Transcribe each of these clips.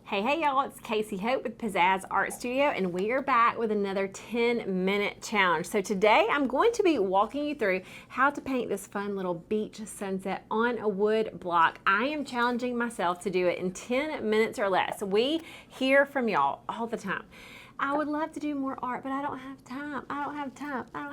Hey y'all, it's Casey Hope with Pizzazz Art Studio, and we are back with another 10-minute challenge. So today I'm going to be walking you through how to paint this fun little beach sunset on a wood block. I am challenging myself to do it in 10 minutes or less. We hear from y'all all the time. I would love to do more art, but I don't have time. I don't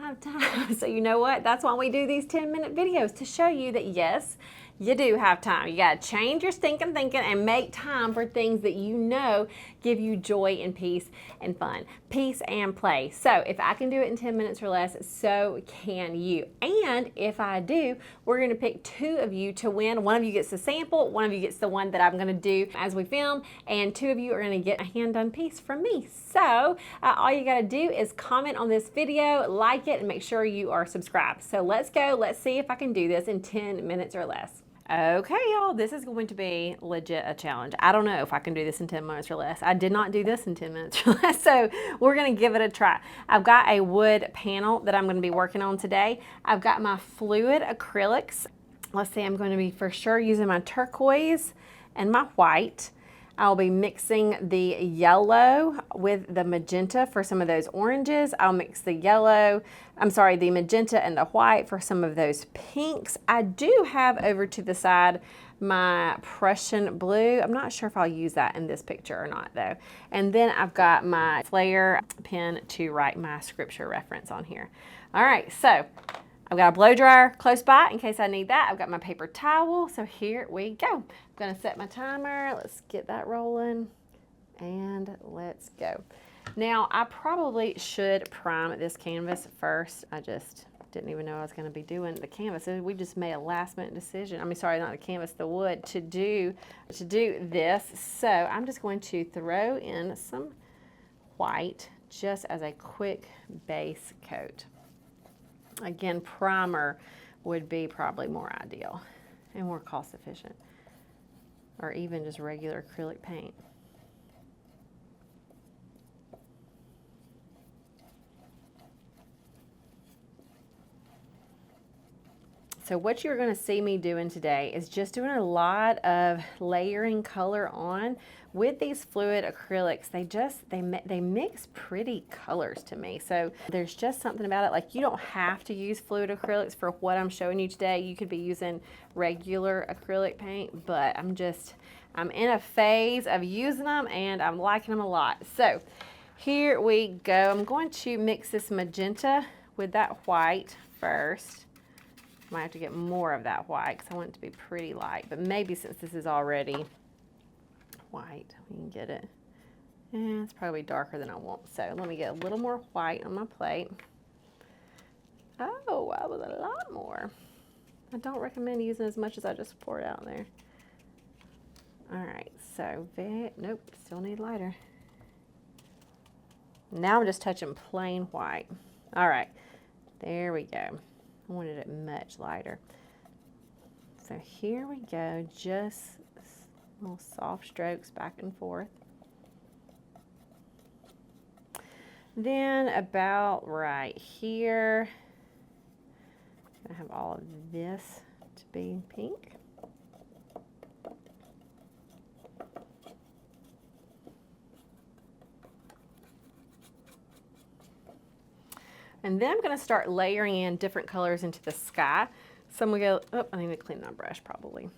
have time. So you know what? That's why we do these 10-minute videos, to show you that yes, you do have time. You gotta change your stinking thinking and make time for things that you know give you joy and peace and fun. Peace and play. So if I can do it in 10 minutes or less, so can you. And if I do, we're gonna pick 2 of you to win. One of you gets the sample, one of you gets the one that I'm gonna do as we film, and 2 of you are gonna get a hand-done piece from me. So all you gotta do is comment on this video, like it, and make sure you are subscribed. So let's go, let's see if I can do this in 10 minutes or less. Okay, y'all, this is going to be legit a challenge. I don't know if I can do this in 10 minutes or less. I did not do this in 10 minutes or less, so we're gonna give it a try. I've got a wood panel that I'm gonna be working on today. I've got my fluid acrylics. Let's see, I'm gonna be for sure using my turquoise and my white. I'll be mixing the yellow with the magenta for some of those oranges. I'll mix the the magenta and the white for some of those pinks. I do have over to the side my Prussian blue. I'm not sure if I'll use that in this picture or not though. And then I've got my Flair pen to write my scripture reference on here. All right, so I've got a blow dryer close by in case I need that. I've got my paper towel, so here we go. I'm gonna set my timer. Let's get that rolling, and let's go. Now, I probably should prime this canvas first. I just didn't even know I was gonna be doing the canvas. We just made a last minute decision. I mean, sorry, not the canvas, the wood, to do this. So I'm just going to throw in some white just as a quick base coat. Again, primer would be probably more ideal and more cost efficient, or even just regular acrylic paint. So what you're gonna see me doing today is just doing a lot of layering color on with these fluid acrylics. They mix pretty colors to me. So there's just something about it. Like, you don't have to use fluid acrylics for what I'm showing you today. You could be using regular acrylic paint, but I'm in a phase of using them and I'm liking them a lot. So here we go. I'm going to mix this magenta with that white first. Might have to get more of that white because I want it to be pretty light, but maybe since this is already white, we can get it. Yeah, it's probably darker than I want. So let me get a little more white on my plate. Oh, that was a lot more. I don't recommend using as much as I just poured out there. All right, so nope, still need lighter. Now I'm just touching plain white. All right, there we go. I wanted it much lighter. So here we go, just little soft strokes back and forth. Then about right here, I have all of this to be pink. And then I'm gonna start layering in different colors into the sky. So I'm gonna go, oh, I need to clean my brush probably.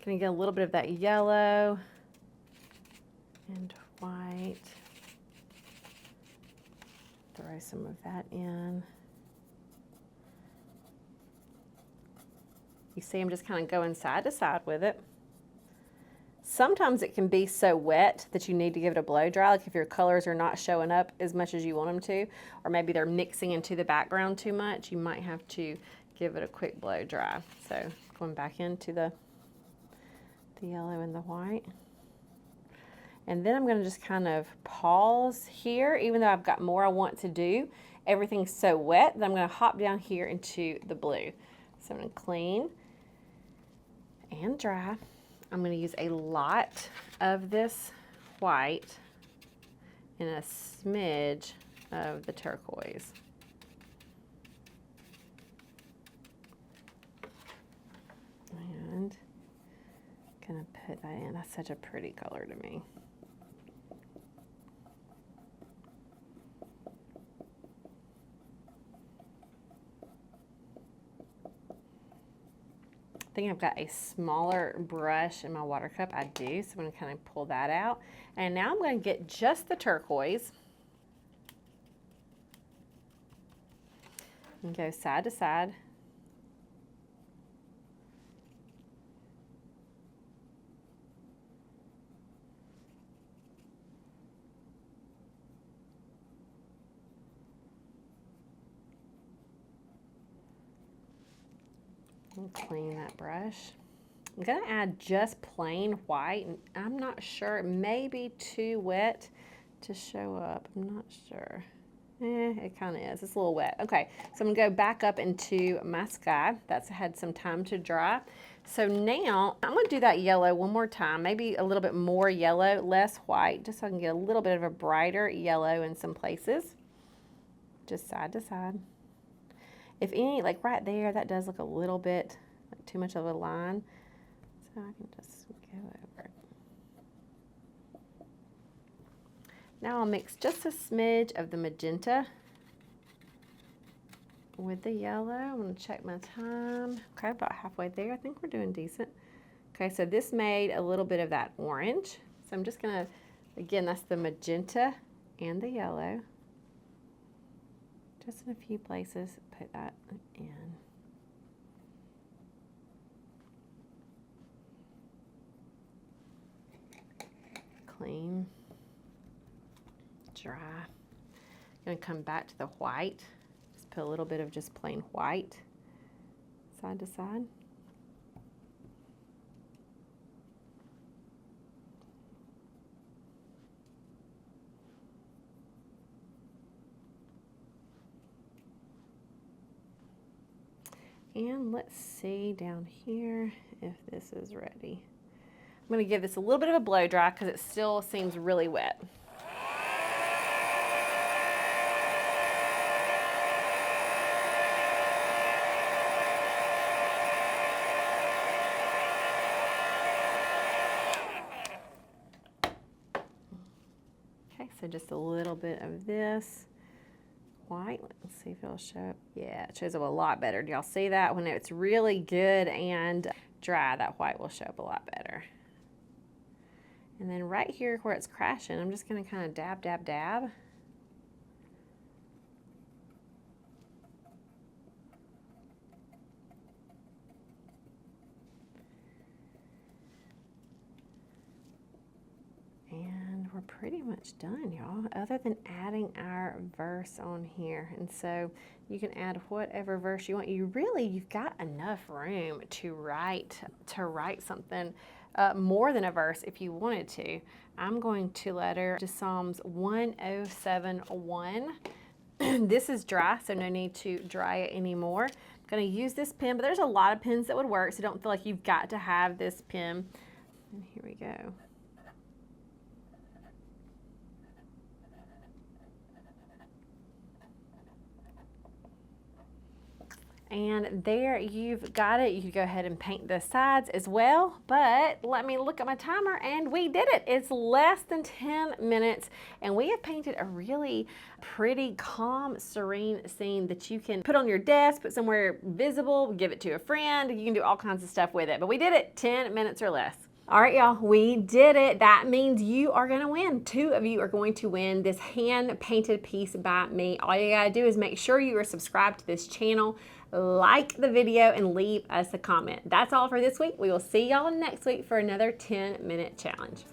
Gonna get a little bit of that yellow and white. Throw some of that in. You see I'm just kind of going side to side with it. Sometimes it can be so wet that you need to give it a blow dry, like if your colors are not showing up as much as you want them to, or maybe they're mixing into the background too much, you might have to give it a quick blow dry. So going back into the yellow and the white. And then I'm gonna just kind of pause here, even though I've got more I want to do. Everything's so wet that I'm gonna hop down here into the blue. So I'm gonna clean and dry. I'm going to use a lot of this white and a smidge of the turquoise. And gonna put that in. That's such a pretty color to me. I think I've got a smaller brush in my water cup. I do, so I'm gonna kind of pull that out. And now I'm gonna get just the turquoise and go side to side. And clean that brush. I'm gonna add just plain white, and I'm not sure, it may be too wet to show up, I'm not sure. It kind of is, it's a little wet. Okay, so I'm gonna go back up into my sky. That's had some time to dry. So now I'm gonna do that yellow one more time, maybe a little bit more yellow, less white, just so I can get a little bit of a brighter yellow in some places. Just side to side. If any, like right there, that does look a little bit like too much of a line. So I can just go over it. Now I'll mix just a smidge of the magenta with the yellow. I'm gonna check my time. Okay, about halfway there. I think we're doing decent. Okay, so this made a little bit of that orange. So I'm just gonna, again, that's the magenta and the yellow. Just in a few places, put that in. Clean, dry. I'm gonna come back to the white. Just put a little bit of just plain white, side to side. And let's see down here if this is ready. I'm gonna give this a little bit of a blow dry because it still seems really wet. Okay, so just a little bit of this white. Let's see if it'll show up. Yeah, it shows up a lot better. Do y'all see that? When it's really good and dry, that white will show up a lot better. And then right here where it's crashing, I'm just gonna kind of dab, dab, dab. And we're pretty much done, y'all, other than adding our verse on here. And so you can add whatever verse you want. You've got enough room to write something more than a verse if you wanted to. I'm going to letter to Psalms 1071. This is dry, so no need to dry it anymore. I'm gonna use this pen, but there's a lot of pens that would work, so don't feel like you've got to have this pen. And here we go. And there you've got it. You can go ahead and paint the sides as well, but let me look at my timer and we did it. It's less than 10 minutes and we have painted a really pretty, calm, serene scene that you can put on your desk, put somewhere visible, give it to a friend. You can do all kinds of stuff with it, but we did it 10 minutes or less. All right, y'all, we did it. That means you are gonna win. 2 of you are going to win this hand-painted piece by me. All you gotta do is make sure you are subscribed to this channel, like the video, and leave us a comment. That's all for this week. We will see y'all next week for another 10-minute challenge.